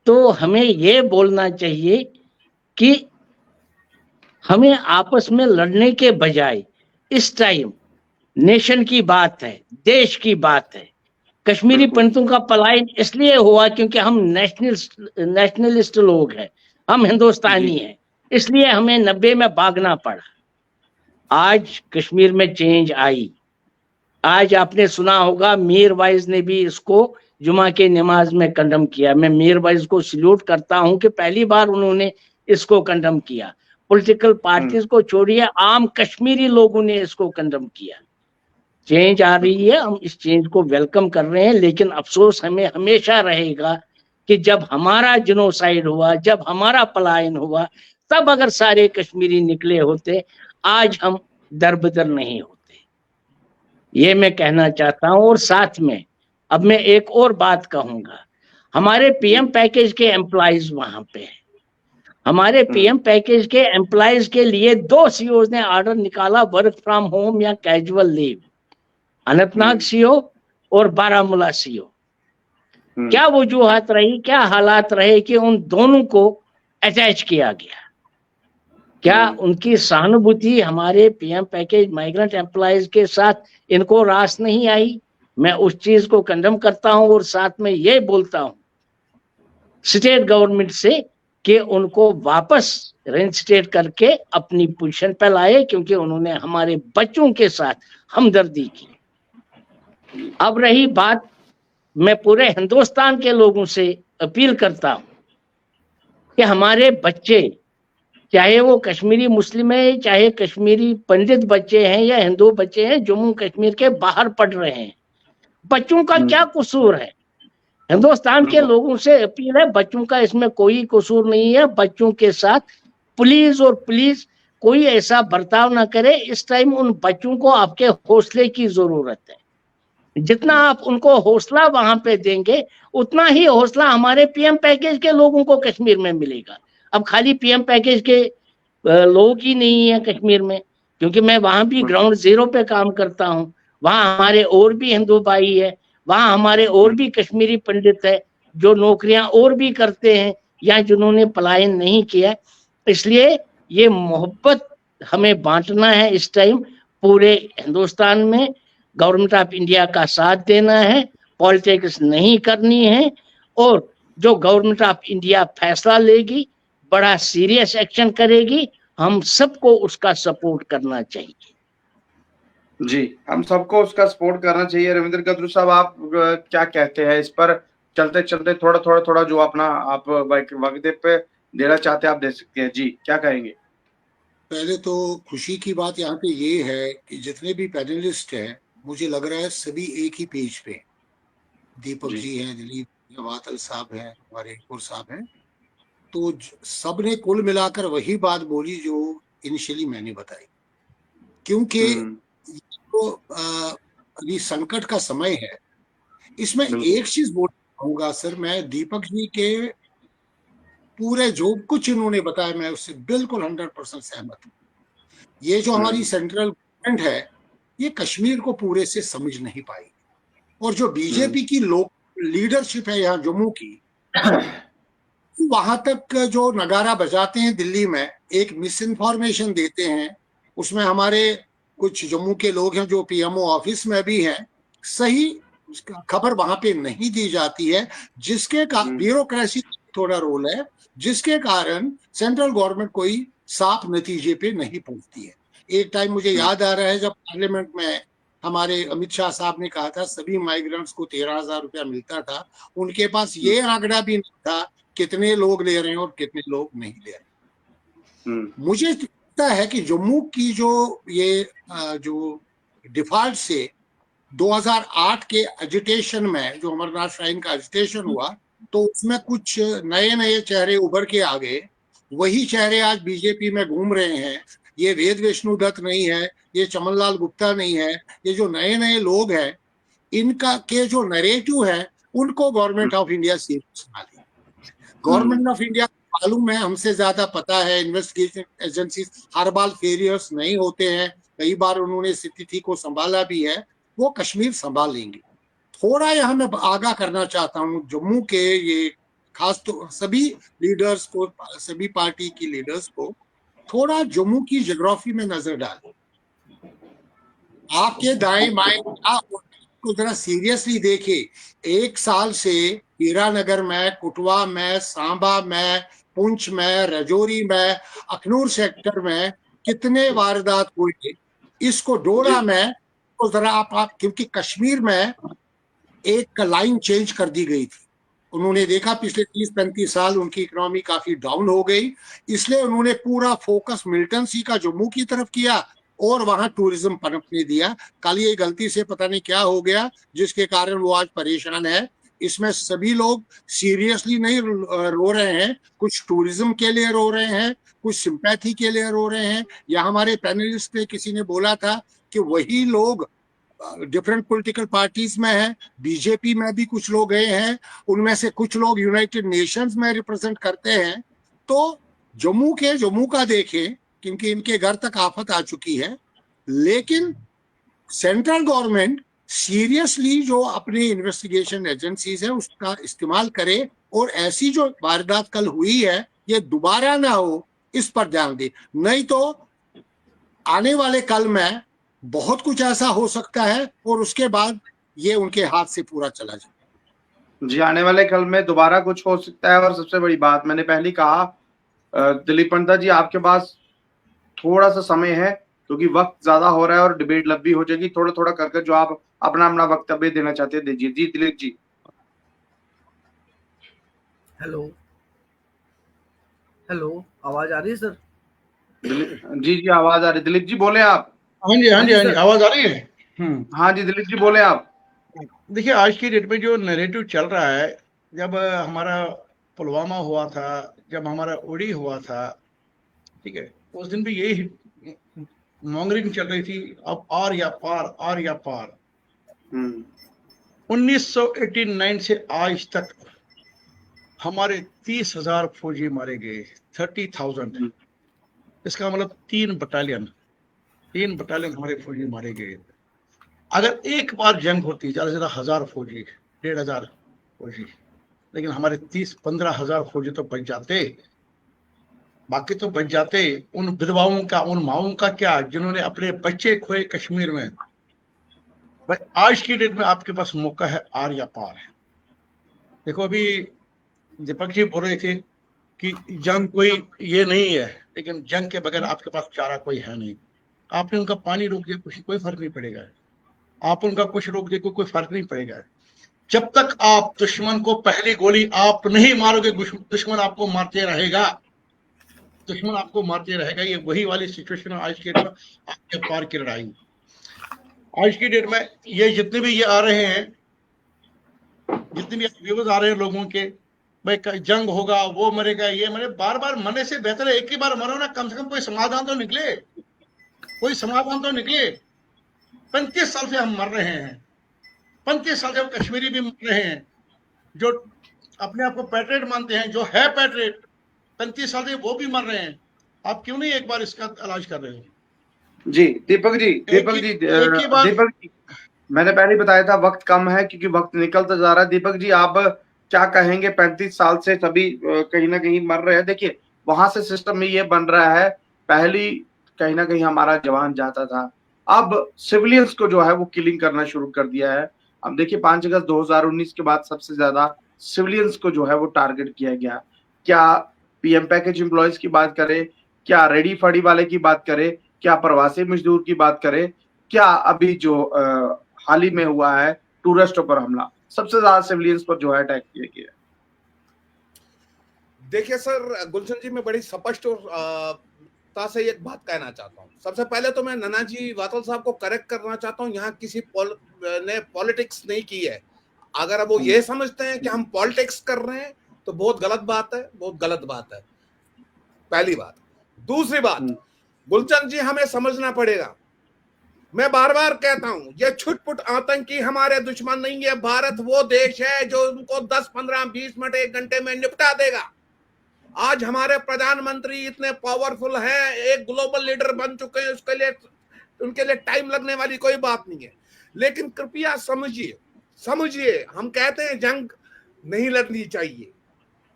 तो हमें ये बोलना चाहिए कि हमें आपस में लड़ने के बजाय इस टाइम नेशन की बात है, देश की बात है। कश्मीरी पंडितों का पलायन इसलिए हुआ क्योंकि हम नेशनलिस्ट लोग हैं, हम हिंदुस्तानी हैं, इसलिए हमें 90 में भागना पड़ा। आज कश्मीर में चेंज आई। आज आपने सुना होगा मीर वाइज ने भी इसको जुमा के नमाज में कंडम किया। मैं मीर वाइज को सल्यूट करता हूं कि पहली बार उन्होंने इसको कंडम किया। पॉलिटिकल पार्टीज को छोड़िए, आम कश्मीरी लोगों ने इसको कंडम किया। चेंज आ रही है, हम इस चेंज को वेलकम कर रहे हैं, लेकिन अफसोस हमें हमेशा रहेगा कि जब हमारा जेनोसाइड हुआ, जब हमारा पलायन हुआ, तब अगर सारे कश्मीरी निकले होते, आज हम दरबदर नहीं होते। ये मैं कहना चाहता हूं। और साथ में अब मैं एक और बात कहूंगा, हमारे पीएम पैकेज के एम्प्लॉइज वहां पे हैं। हमारे पीएम पैकेज के एम्प्लॉइज के लिए 2 सीओ ने ऑर्डर निकाला, वर्क फ्रॉम होम या कैजुअल लीव। अनंतनाग सीओ और बारामूला सीओ। क्या वजूहत रही, क्या हालात रहे कि उन दोनों को अटैच किया गया? क्या उनकी सहानुभूति हमारे पीएम पैकेज माइग्रेंट एम्प्लॉइज के साथ इनको रास नहीं आई? मैं उस चीज को कंडम करता हूं और साथ में ये बोलता हूं स्टेट गवर्नमेंट से कि उनको वापस रेइंस्टेट करके अपनी पोजीशन पर लाए, क्योंकि उन्होंने हमारे बच्चों के साथ हमदर्दी की। अब रही बात, मैं पूरे हिंदुस्तान के लोगों से अपील करता हूं कि हमारे बच्चे, चाहे वो कश्मीरी मुस्लिम है, चाहे कश्मीरी पंडित बच्चे हैं या हिंदू बच्चे हैं, जम्मू कश्मीर के बाहर पढ़ रहे हैं, बच्चों का क्या कसूर है? हिंदुस्तान के लोगों से अपील है, बच्चों का इसमें कोई कसूर नहीं है। बच्चों के साथ पुलिस कोई ऐसा बर्ताव ना करे। इस टाइम उन बच्चों को आपके हौसले की जरूरत है। जितना आप उनको हौसला वहां पे देंगे, उतना ही हौसला हमारे पीएम पैकेज के लोगों को कश्मीर में मिलेगा। अब खाली पीएम पैकेज के लोग ही नहीं है कश्मीर में, क्योंकि मैं वहां भी ग्राउंड जीरो पे काम करता हूँ। वहां हमारे और भी हिंदू भाई है, वहां हमारे और भी कश्मीरी पंडित है जो नौकरियां और भी करते हैं या जिन्होंने पलायन नहीं किया। इसलिए ये मोहब्बत हमें बांटना है इस टाइम पूरे हिंदुस्तान में। गवर्नमेंट ऑफ इंडिया का साथ देना है, पॉलिटिक्स नहीं करनी है, और जो गवर्नमेंट ऑफ इंडिया फैसला लेगी, बड़ा सीरियस एक्शन करेगी, हम सबको उसका सपोर्ट करना चाहिए। जी, हम सबको उसका सपोर्ट करना चाहिए। रविंद्र गद्रू साहब, आप क्या कहते हैं इस पर? चलते चलते थोड़ा जो अपना आप वक्तव्य देना चाहते हैं आप दे सकते हैं। जी, क्या कहेंगे? पहले तो खुशी की बात यहाँ पे ये है कि जितने भी पैनलिस्ट हैं, मुझे लग रहा है सभी एक ही पेज पे। दीपक जी हैं, दिलीप वातल साहब हैं, हमारे कपूर साहब हैं, तो सब ने कुल मिलाकर वही बात बोली जो इनिशियली मैंने बताई। क्योंकि तो अभी संकट का समय है। इसमें एक चीज बोलूंगा सर, मैं दीपक जी के पूरे जो कुछ इन्होंने बताया मैं उससे बिल्कुल 100% सहमत हूँ। ये जो हमारी सेंट्रल गवर्नमेंट है, ये कश्मीर को पूरे से समझ नहीं पाई, और जो बीजेपी की लीडरशिप है यहाँ जम्मू की, वहां तक जो नगारा बजाते हैं दिल्ली में, एक मिस इन्फॉर्मेशन देते हैं। उसमें हमारे कुछ जम्मू के लोग हैं जो पीएमओ ऑफिस में भी हैं, सही खबर वहां पे नहीं दी जाती है, जिसके ब्यूरोक्रेसी थोड़ा रोल है, जिसके कारण सेंट्रल गवर्नमेंट कोई साफ नतीजे पे नहीं पहुंचती है। एक टाइम मुझे याद आ रहा है जब पार्लियामेंट में हमारे अमित शाह साहब ने कहा था सभी माइग्रेंट्स को 13,000 रुपया मिलता था, उनके पास ये आंकड़ा भी नहीं था कितने लोग ले रहे हैं और कितने लोग नहीं ले रहे। मुझे लगता है कि जम्मू की जो ये जो डिफॉल्ट से 2008 के एजिटेशन में जो अमरनाथ श्राइन का एजिटेशन हुआ, तो उसमें कुछ नए नए चेहरे उभर के आ गए। वही चेहरे आज बीजेपी में घूम रहे हैं। ये वेद विष्णु दत्त नहीं है, ये चमनलाल गुप्ता नहीं है, ये जो नए नए लोग हैं, इनका के जो नरेटिव है उनको गवर्नमेंट ऑफ इंडिया सीरियस ना ले। गवर्नमेंट ऑफ इंडिया मालूम है, हमसे ज्यादा पता है, इन्वेस्टिगेशन एजेंसीज हर बार फेलियर्स नहीं होते हैं, कई बार उन्होंने स्थिति को संभाला भी है, वो कश्मीर संभाल लेंगे। थोड़ा यहाँ मैं आगाह करना चाहता हूँ जम्मू के ये खास तो सभी लीडर्स को, सभी पार्टी की लीडर्स को, थोड़ा जम्मू की ज्योग्राफी में नजर डालें। आपके दाएं बाएं को जरा सीरियसली देखे। एक साल से हीरानगर में, कुटवा में, सांबा में, पुंछ में, रजौरी में, अखनूर सेक्टर में कितने वारदात हुए, इसको डोडा में तो जरा आप क्योंकि कश्मीर में एक लाइन चेंज कर दी गई थी। उन्होंने देखा पिछले 30-35 साल उनकी इकोनॉमी काफी डाउन हो गई, इसलिए उन्होंने पूरा फोकस मिल्टन सी का जम्मू की तरफ किया और वहां टूरिज्म पनपने दिया। कल ये गलती से पता नहीं क्या हो गया जिसके कारण वो आज परेशान है। इसमें सभी लोग सीरियसली नहीं रो रहे हैं, कुछ टूरिज्म के लिए रो रहे हैं, कुछ सिंपैथी के लिए रो रहे हैं। या हमारे पैनलिस्ट में किसी ने बोला था कि वही लोग डिफरेंट पॉलिटिकल पार्टीज में है, बीजेपी में भी कुछ लोग गए हैं, उनमें से कुछ लोग यूनाइटेड नेशंस में रिप्रेजेंट करते हैं। तो जम्मू का देखें क्योंकि इनके घर तक आफत आ चुकी है, लेकिन सेंट्रल गवर्नमेंट सीरियसली जो अपनी इन्वेस्टिगेशन एजेंसीज है उसका इस्तेमाल करे और ऐसी जो वारदात कल हुई है ये दोबारा ना हो, इस पर ध्यान दे। नहीं तो आने वाले कल में बहुत कुछ ऐसा हो सकता है और उसके बाद ये उनके हाथ से पूरा चला जाए। जी, आने वाले कल में दोबारा कुछ हो सकता है। और सबसे बड़ी बात मैंने पहले कहा, दिलीप पंडित जी आपके पास थोड़ा सा समय है क्योंकि वक्त ज्यादा हो रहा है और डिबेट लंबी हो जाएगी। थोड़ा थोड़ा करके जो आप अपना अपना वक्तव्य देना चाहते हैं दीजिए। जी दिलीप जी। हेलो हेलो, आवाज आ रही है सर? जी जी आवाज आ रही है। दिलीप जी बोले आप। हाँ जी आवाज आ रही है। हाँ जी दिलीप जी बोले आप। देखिए आज की डेट में जो नैरेटिव चल रहा है, जब हमारा पुलवामा हुआ था, जब हमारा उड़ी हुआ था, ठीक है, उस दिन भी यही मॉन्गरिंग चल रही थी, अब आर या पार, आर या पार। 1989 से आज तक हमारे 30,000 फौजी मारे गए, 30,000। इसका मतलब 3 बटालियन हमारे फौजी मारे गए। अगर एक बार जंग होती ज्यादा से ज्यादा 1000 फौजी, 1500 फौजी, लेकिन हमारे 30-15 हजार फौजी तो बच जाते, बाकी तो बच जाते। उन विधवाओं का, उन माओं का क्या, जिन्होंने अपने बच्चे खोए कश्मीर में। भाई आज की डेट में आपके पास मौका है आर या पार है। देखो अभी दीपक जी बोल रहे थे कि जंग कोई ये नहीं है, लेकिन जंग के बगैर आपके पास चारा कोई है नहीं। आपने उनका पानी रोक दिया, कुछ कोई फर्क नहीं पड़ेगा। आप उनका कुछ रोक दिया, कोई फर्क नहीं पड़ेगा। जब तक आप दुश्मन को पहली गोली आप नहीं मारोगे, दुश्मन आपको मारते रहेगा, दुश्मन आपको मारते रहेगा। ये वही वाली सिचुएशन है आज की डेट में, आपके पार की लड़ाई। आज की डेट में ये जितने भी ये आ रहे हैं, जितने भी व्यूज आ रहे हैं लोगों के, भाई जंग होगा, वो मरेगा, ये मरे, बार बार मरने से बेहतर है एक ही बार मरो ना, कम से कम कोई समाधान तो निकले, कोई समाधान तो निकले। 35 साल से हम मर रहे हैं, 35 साल से हम कश्मीरी भी मर रहे हैं, जो अपने आप को पैट्रियट मानते हैं, जो है पैट्रियट, 35 साल से वो भी मर रहे हैं। आप क्यों नहीं एक बार इसका इलाज कर रहे हो? जी दीपक जी, मैंने पहले ही बताया था वक्त कम है क्योंकि वक्त निकलता जा रहा है। दीपक जी आप क्या कहेंगे? 35 साल से सभी कहीं ना कहीं मर रहे हैं। देखिए वहां से सिस्टम में ये बन रहा है, पहली कहीं ना कहीं हमारा जवान जाता था, अब सिविलियंस को जो है वो किलिंग करना शुरू कर दिया है। अब देखिए 5 अगस्त 2019 के बाद सबसे ज्यादा सिविलियंस को जो है वो टारगेट किया गया। क्या पीएम पैकेज एम्प्लॉयज की बात करें, क्या रेडी फड़ी वाले की बात करें, क्या प्रवासी मजदूर की बात करें, क्या अभी जो हाल ही में हुआ है टूरिस्टों पर हमला, सबसे ज्यादा सिविलियंस पर जो है अटैक किया गया। देखिए सर गुलशन जी, मैं बड़ी स्पष्ट और से एक बात कहना चाहता हूँ। सबसे पहले तो मैं नानाजी वातल साहब को करेक्ट करना चाहता हूँ, यहाँ किसी ने पॉलिटिक्स नहीं की है। अगर वो ये समझते हैं कि हम पॉलिटिक्स कर रहे हैं तो बहुत गलत बात है, बहुत गलत बात है, पहली बात। दूसरी बात, गुलशन जी हमें समझना पड़ेगा, मैं बार बार कहता हूं, ये छुटपुट आतंकी हमारे दुश्मन नहीं है। भारत वो देश है जो उनको 10, 15, 20 मिनट, 1 घंटे में निपटा देगा। आज हमारे प्रधानमंत्री इतने पावरफुल हैं, एक ग्लोबल लीडर बन चुके हैं, उसके लिए उनके लिए टाइम लगने वाली कोई बात नहीं है। लेकिन कृपया समझिए, हम कहते हैं जंग नहीं लड़नी चाहिए,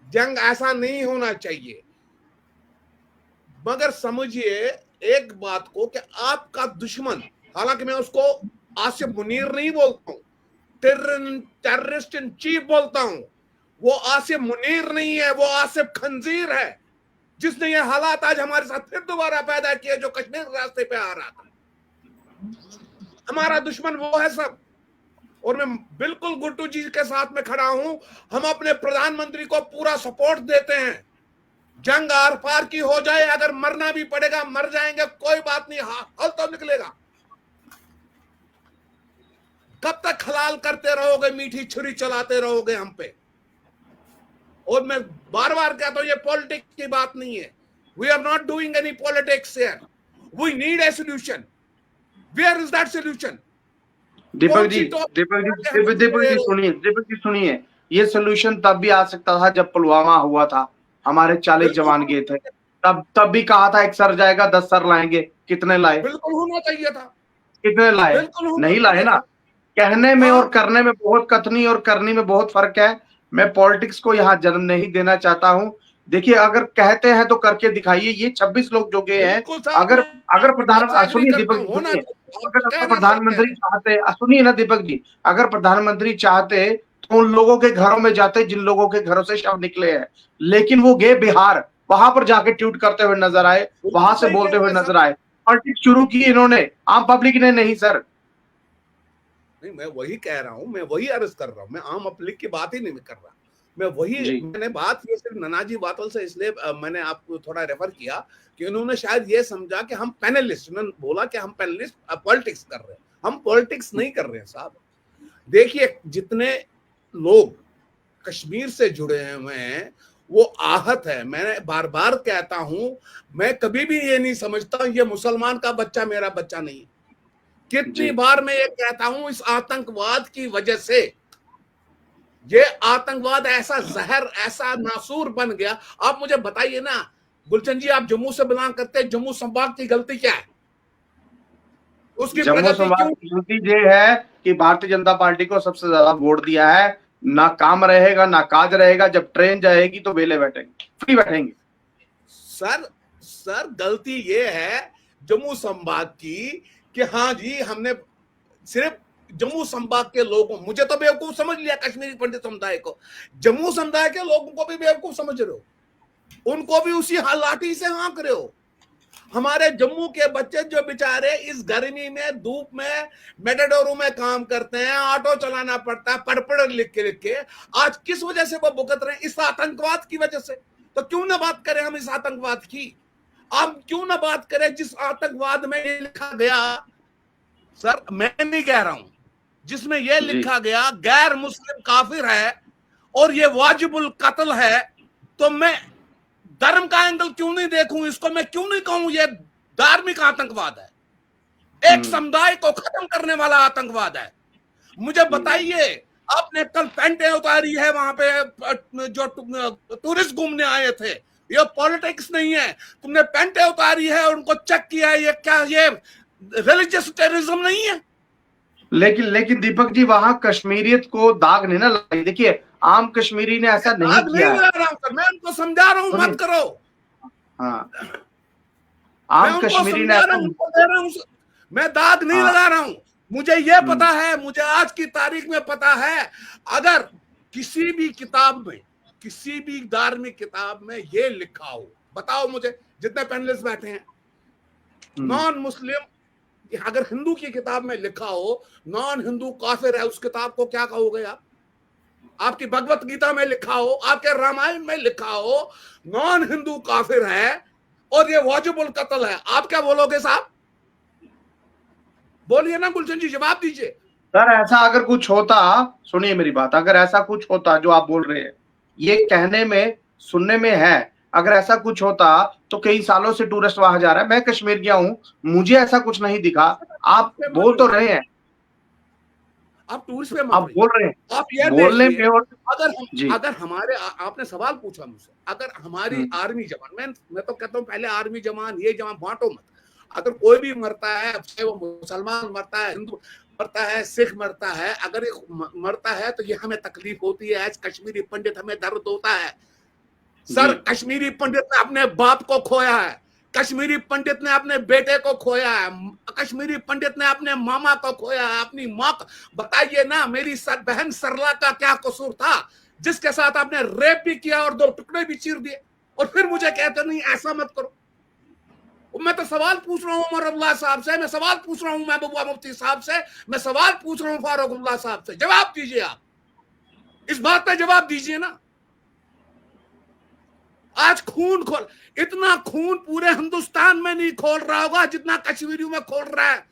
जंग ऐसा नहीं होना चाहिए, मगर समझिए एक बात को कि आपका दुश्मन, हालांकि मैं उसको आसिफ मुनीर नहीं बोलता हूं, टेररिस्ट इन चीफ बोलता हूं, वो आसिफ मुनीर नहीं है, वो आसिफ खंजीर है, जिसने ये हालात आज हमारे साथ फिर दोबारा पैदा किए, जो कश्मीर रास्ते पे आ रहा था। हमारा दुश्मन वो है सब। और मैं बिल्कुल गुड्डू जी के साथ में खड़ा हूं, हम अपने प्रधानमंत्री को पूरा सपोर्ट देते हैं। जंग आर पार की हो जाए, अगर मरना भी पड़ेगा मर जाएंगे, कोई बात नहीं, हल तो निकलेगा। कब तक हलाल करते रहोगे, मीठी छुरी चलाते रहोगे हम पे? और मैं बार बार कहता हूं, ये पॉलिटिक्स की बात नहीं है। We are not doing any politics here, we need a solution. Where is that solution? Deepak ji सुनिए, ये सोल्यूशन तब भी आ सकता था जब पुलवामा हुआ था, हमारे 40 जवान गए थे, तब भी कहा था 1 सर जाएगा 10 सर लाएंगे। कितने लाए? बिल्कुल होना चाहिए था। कितने लाए? नहीं लाए ना। कहने में और करने में बहुत, कथनी और करनी में बहुत फर्क है। मैं पॉलिटिक्स को यहाँ जन्म नहीं देना चाहता हूँ। देखिए अगर कहते हैं तो करके दिखाइए। ये 26 लोग जो गए हैं, अगर सुनिए दीपक जी, अगर प्रधानमंत्री चाहते, सुनिए ना दीपक जी, अगर प्रधानमंत्री चाहते तो उन लोगों के घरों में जाते जिन लोगों के घरों से शव निकले हैं, लेकिन वो गए बिहार, वहां पर जाके ट्वीट करते हुए नजर आए, वहां से बोलते हुए नजर आए। पॉलिटिक्स शुरू की इन्होंने, आम पब्लिक ने नहीं सर। नहीं, मैं वही कह रहा हूं, मैं वही अर्ज कर रहा हूं, मैं आम पब्लिक की बात ही नहीं कर रहा। मैं वही, मैंने बात ये सिर्फ नानाजी वातल से इसलिए मैंने आपको थोड़ा रेफर किया कि उन्होंने शायद ये समझा कि हम पैनलिस्ट, उन्होंने बोला कि हम पैनलिस्ट पॉलिटिक्स कर रहे हैं। हम पॉलिटिक्स नहीं कर रहे हैं साहब। देखिए जितने लोग कश्मीर से जुड़े हुए हैं वो आहत है। मैं बार बार कहता हूं, मैं कभी भी ये नहीं समझता ये मुसलमान का बच्चा मेरा बच्चा नहीं है। कितनी बार मैं ये कहता हूं, इस आतंकवाद की वजह से, ये आतंकवाद ऐसा जहर, ऐसा नासूर बन गया। आप मुझे बताइए ना, गुलशन जी, आप जम्मू से बिलोंग करते हैं, जम्मू संभाग की गलती क्या है? उसकी जम्मू प्रगति संभाग क्यों? की गलती ये है कि भारतीय जनता पार्टी को सबसे ज्यादा वोट दिया है। ना काम रहेगा ना काज रहेगा, जब ट्रेन जाएगी तो वेले बैठेंगे, फ्री बैठेंगे। सर गलती ये है जम्मू संभाग की कि हाँ जी, हमने सिर्फ जम्मू संभाग के लोगों, मुझे तो बेवकूफ समझ लिया, कश्मीरी पंडित समुदाय को, जम्मू समुदाय के लोगों को भी बेवकूफ समझ रहे हो, उनको भी उसी लाठी से हाँक रहे हो। हमारे जम्मू के बच्चे जो बेचारे इस गर्मी में धूप में मेटाडोरों में काम करते हैं, ऑटो चलाना पड़ता है, पढ़ लिख के आज किस वजह से वो भुगत रहे हैं? इस आतंकवाद की वजह से। तो क्यों ना बात करें हम इस आतंकवाद की? आप क्यों ना बात करें जिस आतंकवाद में ये लिखा गया, सर मैं नहीं कह रहा हूं, जिसमें यह लिखा गया गैर मुस्लिम काफिर है और ये वाजिबुल कत्ल है, तो मैं धर्म का एंगल क्यों नहीं देखूं इसको? मैं क्यों नहीं कहूं ये धार्मिक आतंकवाद है, एक समुदाय को खत्म करने वाला आतंकवाद है? मुझे बताइए, आपने कल पेंटें उतारी है वहां पे जो टूरिस्ट घूमने आए थे, ये पॉलिटिक्स नहीं है, तुमने पेंटें उतारी है, उनको चेक किया है, ये क्या ये रिलीजियस टेररिज्म नहीं है? लेकिन दीपक जी, वहां कश्मीरियत को दाग नहीं ना लगाई। देखिए, आम कश्मीरी ने ऐसा नहीं किया है। मैं उनको समझा रहा हूं, मत करो। हाँ, आम कश्मीरी ने मैं दाग नहीं लगा रहा हूं, मुझे ये पता है, मुझे आज की तारीख में पता है, अगर किसी भी किताब में, किसी भी धार्मिक किताब में ये लिखा हो, बताओ मुझे, जितने पैनलिस्ट बैठे हैं, नॉन मुस्लिम, अगर हिंदू की किताब में लिखा हो नॉन हिंदू काफिर है, उस किताब को क्या कहोगे आप? आपकी भगवत गीता में लिखा हो, आपके रामायण में लिखा हो नॉन हिंदू काफिर है और ये वाजिबुल कत्ल है, आप क्या बोलोगे साहब? बोलिए ना गुलशन जी, जवाब दीजिए। सर ऐसा अगर कुछ होता, सुनिए मेरी बात, अगर ऐसा कुछ होता जो आप बोल रहे हैं, ये कहने में सुनने में है, अगर ऐसा कुछ होता तो कई सालों से टूरिस्ट वहां जा रहा है, मैं कश्मीर गया हूं, मुझे ऐसा कुछ नहीं दिखा। आप बोल तो रहे हैं, आप टूरिस्ट पे आप बोल रहे हैं, आप ये बोलने में, और अगर हमारे, आपने सवाल पूछा मुझसे, अगर हमारी आर्मी जवान, मैं तो कहता हूं पहले आर्मी जवान, ये जवान बांटो मत, अगर कोई भी मरता है, चाहे वो मुसलमान मरता है, हिंदू मरता है, सिख मरता है, अगर ये मरता है तो ये हमें तकलीफ होती है, एज कश्मीरी पंडित हमें दर्द होता है। सर कश्मीरी पंडित ने अपने बाप को खोया है, कश्मीरी पंडित ने अपने बेटे को खोया है, कश्मीरी पंडित ने अपने मामा को खोया है, अपनी माँ को। बताइए ना, मेरी बहन सरला का क्या कसूर था जिसके साथ आपने रेप भी किया और 2 टुकड़े भी चीर दिए, और फिर मुझे कहते नहीं ऐसा मत करो। मैं तो सवाल पूछ रहा हूँ उमर अब्दुल्ला साहब से, मैं सवाल पूछ रहा हूँ महबूबा मुफ्ती साहब से, मैं सवाल पूछ रहा हूँ फारूकुल्लाह साहब से, जवाब दीजिए आप, इस बात पे जवाब दीजिए ना। आज खून खोल, इतना खून पूरे हिंदुस्तान में नहीं खोल रहा होगा जितना कश्मीरियों में खोल रहा है।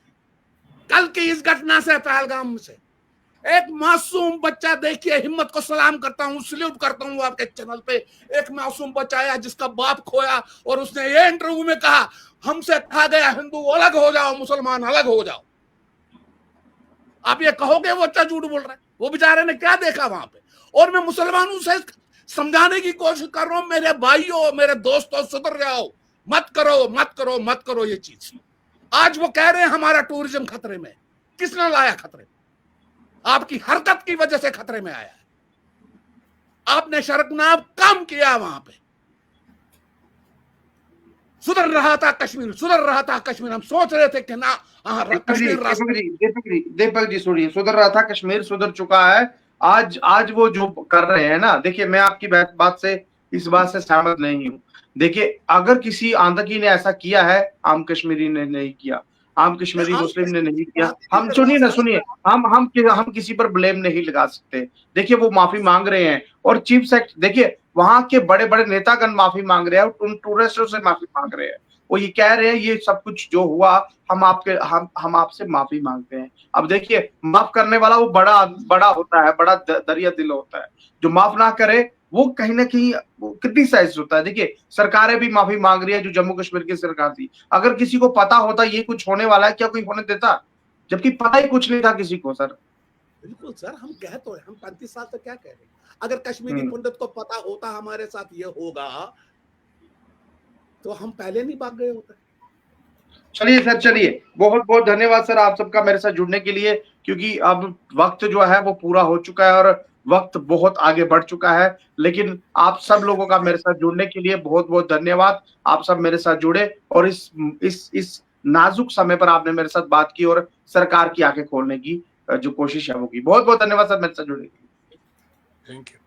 कल की इस घटना से, पहलगाम से एक मासूम बच्चा, देखिए, हिम्मत को सलाम करता हूं, सल्यूट करता हूं आपके चैनल पे, एक मासूम बच्चा आया जिसका बाप खोया और उसने ये इंटरव्यू में कहा, हमसे कहा गया हिंदू अलग हो जाओ, मुसलमान अलग हो जाओ। आप ये कहोगे वो बच्चा झूठ बोल रहा है? वो बेचारे ने क्या देखा वहां पे? और मैं मुसलमानों से समझाने की कोशिश कर रहा हूं, मेरे भाइयों, मेरे दोस्तों, सुधर जाओ, मत करो मत करो मत करो ये चीज। आज वो कह रहे हैं हमारा टूरिज्म खतरे में। किसने लाया खतरे में? आपकी हरकत की वजह से खतरे में आया है। आपने शर्कनाब कम किया वहां पे। सुधर रहा था कश्मीर, सुधर रहा था कश्मीर, हम सोच रहे थे कि ना कश्मीर। दीपक जी सुनिए, सुधर रहा था कश्मीर, सुधर चुका है। आज वो जो कर रहे हैं ना, देखिए मैं आपकी बात से, इस बात से सहमत नहीं हूँ। देखिए, अगर किसी आंतकी ने ऐसा किया है, आम कश्मीरी ने नहीं किया, आम कश्मीरी मुस्लिम ने नहीं किया, हम सुनिए, हम किसी पर ब्लेम नहीं लगा सकते। देखिए वो माफी मांग रहे हैं, और चीफ सेक्रेटरी, देखिए वहां के बड़े बड़े नेतागण माफी मांग रहे हैं, उन टूरिस्टों से माफी मांग रहे हैं। वो ये कह रहे हैं ये सब कुछ जो हुआ, हम आपसे माफी मांगते हैं। अब देखिए, माफ करने वाला वो बड़ा होता है, बड़ा दरिया दिल होता है। जो माफ ना करे वो कहीं ना कहीं क्रिटिसाइज होता है। देखिए, सरकारें भी माफी मांग रही है, जो जम्मू कश्मीर की सरकार थी। अगर किसी को पता होता ये कुछ होने वाला है, क्या कोई होने देता? जबकि पता ही कुछ नहीं था किसी को। सर बिल्कुल सर, हम कह तो है, हम 35 साल तक क्या कह रहे हैं? अगर कश्मीरी पंडित को पता होता हमारे साथ ये होगा, तो हम पहले नहीं भाग गए होते। चलिए सर, चलिए, बहुत बहुत धन्यवाद सर आप सबका मेरे साथ जुड़ने के लिए, क्योंकि अब वक्त जो है वो पूरा हो चुका है और वक्त बहुत आगे बढ़ चुका है। लेकिन आप सब लोगों का मेरे साथ जुड़ने के लिए बहुत बहुत धन्यवाद। आप सब मेरे साथ जुड़े और इस नाजुक समय पर आपने मेरे साथ बात की और सरकार की आंखें खोलने की जो कोशिश है वो की। बहुत बहुत धन्यवाद सर मेरे साथ जुड़ने के लिए। Thank you.